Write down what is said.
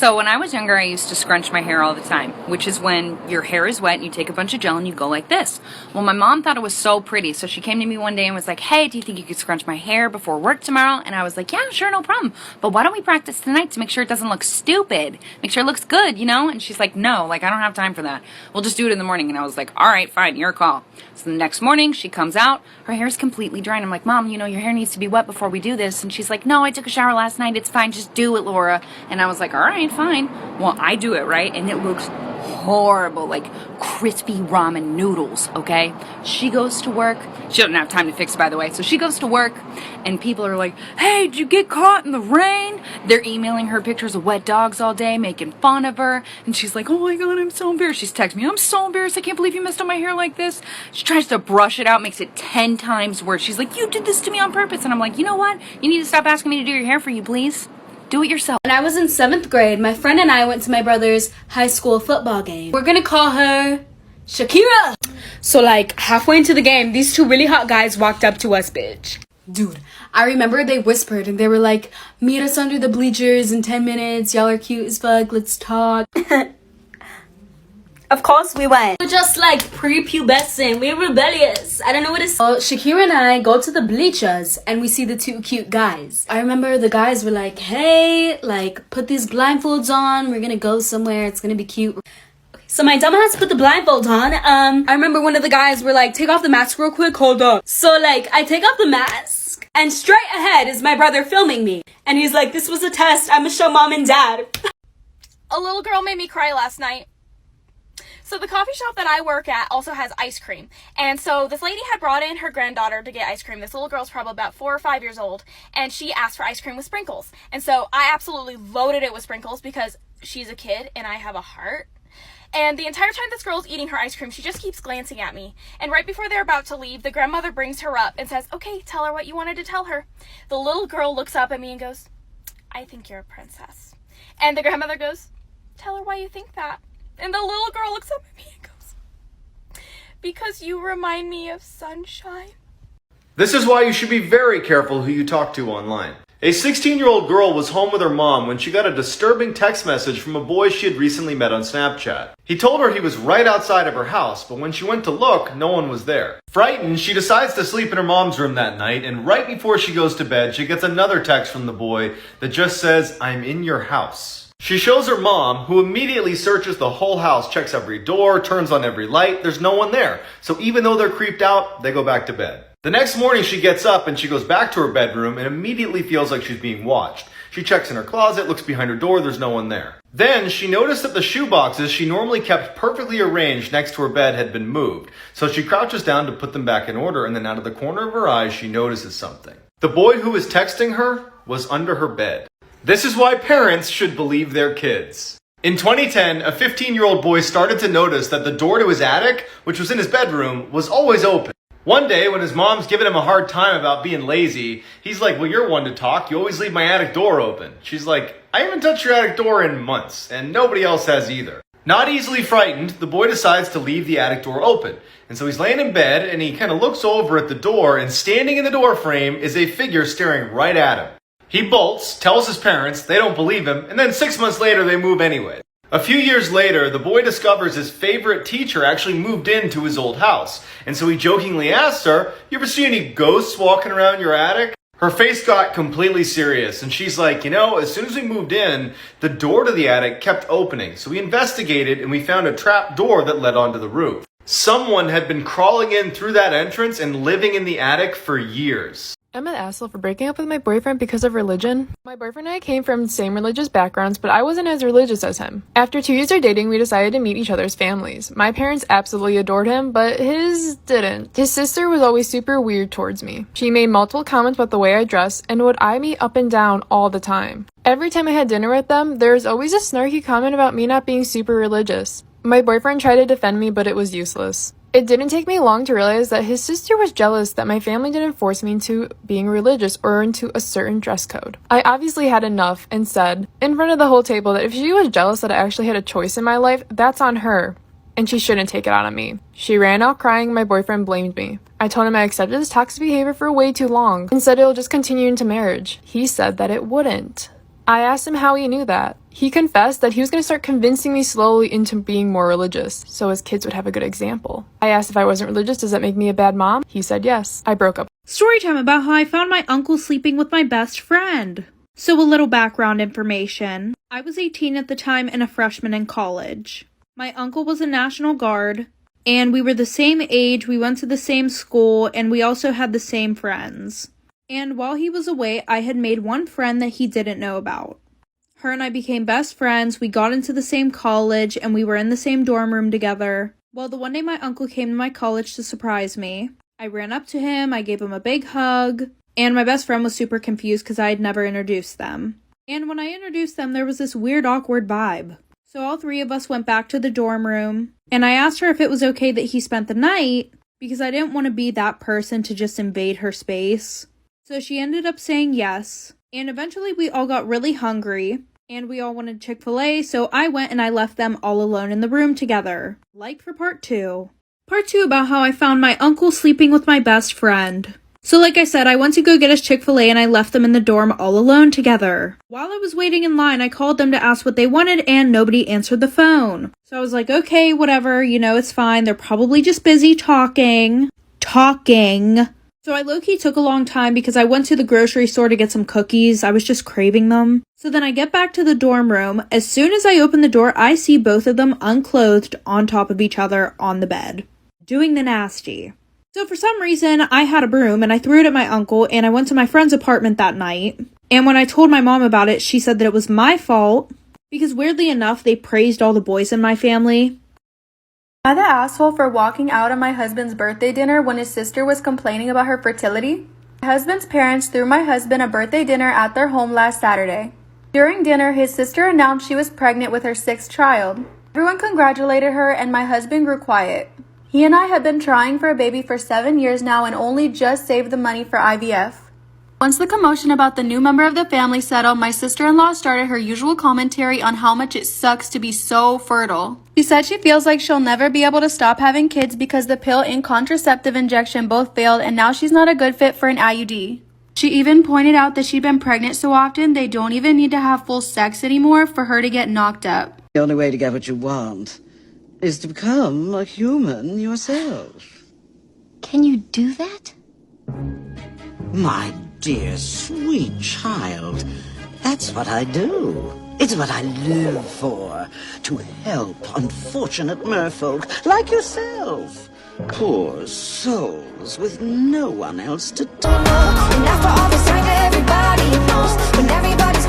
So when I was younger, I used to scrunch my hair all the time, which is when your hair is wet and you take a bunch of gel and you go like this. Well, my mom thought it was so pretty, so she came to me one day and was like, hey, do you think you could scrunch my hair before work tomorrow? And I was like, yeah, sure, no problem. But why don't we practice tonight to make sure it doesn't look stupid? Make sure it looks good, you know? And she's like, no, I don't have time for that. We'll just do it in the morning. And I was like, all right, fine, your call. So the next morning, she comes out, her hair's completely dry, and I'm like, Mom, your hair needs to be wet before we do this. And she's like, no, I took a shower last night, it's fine, just do it, Laura. And I was like, all right, fine. Well, I do it, right? And it looks horrible, like crispy ramen noodles, okay? She goes to work. She doesn't have time to fix it, by the way. So she goes to work, and people are like, hey, did you get caught in the rain? They're emailing her pictures of wet dogs all day, making fun of her. And she's like, oh my God, I'm so embarrassed. She's texting me, I'm so embarrassed. I can't believe you messed up my hair like this. She tries to brush it out, makes it 10 times worse. She's like, you did this to me on purpose. And I'm like, you know what? You need to stop asking me to do your hair for you, please. Do it yourself. When I was in 7th grade, my friend and I went to my brother's high school football game. We're gonna call her Shakira. So halfway into the game, these two really hot guys walked up to us, bitch. Dude, I remember they whispered and they were like, meet us under the bleachers in 10 minutes. Y'all are cute as fuck. Let's talk. Of course we went. We're just prepubescent. We're rebellious. I don't know what it's. So Shakira and I go to the bleachers and we see the two cute guys. I remember the guys were like, hey, put these blindfolds on. We're gonna go somewhere. It's gonna be cute. So my dumbass put the blindfold on. I remember one of the guys were like, take off the mask real quick. Hold up. So I take off the mask and straight ahead is my brother filming me. And he's like, this was a test. I'm gonna show mom and dad. A little girl made me cry last night. So the coffee shop that I work at also has ice cream. And so this lady had brought in her granddaughter to get ice cream. This little girl's probably about 4 or 5 years old. And she asked for ice cream with sprinkles. And so I absolutely loaded it with sprinkles because she's a kid and I have a heart. And the entire time this girl's eating her ice cream, she just keeps glancing at me. And right before they're about to leave, the grandmother brings her up and says, okay, tell her what you wanted to tell her. The little girl looks up at me and goes, I think you're a princess. And the grandmother goes, tell her why you think that. And the little girl looks up at me and goes, because you remind me of sunshine. This is why you should be very careful who you talk to online. A 16-year-old girl was home with her mom when she got a disturbing text message from a boy she had recently met on Snapchat. He told her he was right outside of her house, but when she went to look, no one was there. Frightened, she decides to sleep in her mom's room that night, and right before she goes to bed, she gets another text from the boy that just says, I'm in your house. She shows her mom, who immediately searches the whole house, checks every door, turns on every light. There's no one there. So even though they're creeped out, they go back to bed. The next morning she gets up and she goes back to her bedroom and immediately feels like she's being watched. She checks in her closet, looks behind her door, there's no one there. Then she noticed that the shoe boxes she normally kept perfectly arranged next to her bed had been moved. So she crouches down to put them back in order, and then out of the corner of her eyes she notices something. The boy who was texting her was under her bed. This is why parents should believe their kids. In 2010, a 15-year-old boy started to notice that the door to his attic, which was in his bedroom, was always open. One day, when his mom's giving him a hard time about being lazy, he's like, well, you're one to talk. You always leave my attic door open. She's like, I haven't touched your attic door in months, and nobody else has either. Not easily frightened, the boy decides to leave the attic door open. And so he's laying in bed, and he kind of looks over at the door, and standing in the door frame is a figure staring right at him. He bolts, tells his parents, they don't believe him, and then 6 months later they move anyway. A few years later, the boy discovers his favorite teacher actually moved into his old house. And so he jokingly asks her, you ever see any ghosts walking around your attic? Her face got completely serious, and she's like, as soon as we moved in, the door to the attic kept opening. So we investigated and we found a trap door that led onto the roof. Someone had been crawling in through that entrance and living in the attic for years. I'm an asshole for breaking up with my boyfriend because of religion. My boyfriend and I came from the same religious backgrounds, but I wasn't as religious as him. After 2 years of dating, we decided to meet each other's families. My parents absolutely adored him, but his didn't. His sister was always super weird towards me. She made multiple comments about the way I dress and would eye me up and down all the time. Every time I had dinner with them, there was always a snarky comment about me not being super religious. My boyfriend tried to defend me, but it was useless. It didn't take me long to realize that his sister was jealous that my family didn't force me into being religious or into a certain dress code. I obviously had enough and said, in front of the whole table, that if she was jealous that I actually had a choice in my life, that's on her, and she shouldn't take it out on me. She ran out crying. My boyfriend blamed me. I told him I accepted his toxic behavior for way too long and said it'll just continue into marriage. He said that it wouldn't. I asked him how he knew that. He confessed that he was going to start convincing me slowly into being more religious, so his kids would have a good example. I asked if I wasn't religious, does that make me a bad mom? He said yes. I broke up. Storytime about how I found my uncle sleeping with my best friend. So a little background information. I was 18 at the time and a freshman in college. My uncle was a National Guard, and we were the same age, we went to the same school, and we also had the same friends. And while he was away, I had made one friend that he didn't know about. Her and I became best friends, we got into the same college, and we were in the same dorm room together. Well, the one day my uncle came to my college to surprise me. I ran up to him, I gave him a big hug, and my best friend was super confused because I had never introduced them. And when I introduced them, there was this weird, awkward vibe. So all three of us went back to the dorm room, and I asked her if it was okay that he spent the night, because I didn't want to be that person to just invade her space. So she ended up saying yes, and eventually we all got really hungry, and we all wanted Chick-fil-A, so I went and I left them all alone in the room together. Like for part 2. Part 2 about how I found my uncle sleeping with my best friend. So like I said, I went to go get us Chick-fil-A and I left them in the dorm all alone together. While I was waiting in line, I called them to ask what they wanted and nobody answered the phone. So I was like, okay, whatever, it's fine. They're probably just busy talking. So I low-key took a long time because I went to the grocery store to get some cookies. I was just craving them. So then I get back to the dorm room. As soon as I open the door, I see both of them unclothed on top of each other on the bed, doing the nasty. So for some reason, I had a broom and I threw it at my uncle and I went to my friend's apartment that night. And when I told my mom about it, she said that it was my fault because weirdly enough, they praised all the boys in my family. Am I the asshole for walking out on my husband's birthday dinner when his sister was complaining about her fertility? My husband's parents threw my husband a birthday dinner at their home last Saturday. During dinner, his sister announced she was pregnant with her 6th child. Everyone congratulated her and my husband grew quiet. He and I have been trying for a baby for 7 years now and only just saved the money for IVF. Once the commotion about the new member of the family settled, my sister-in-law started her usual commentary on how much it sucks to be so fertile. She said she feels like she'll never be able to stop having kids because the pill and contraceptive injection both failed and now she's not a good fit for an IUD. She even pointed out that she'd been pregnant so often they don't even need to have full sex anymore for her to get knocked up. The only way to get what you want is to become a human yourself. Can you do that? My dear, sweet child, that's what I do. It's what I live for, to help unfortunate merfolk like yourself. Poor souls with no one else to talk. And after all this time, everybody knows when everybody's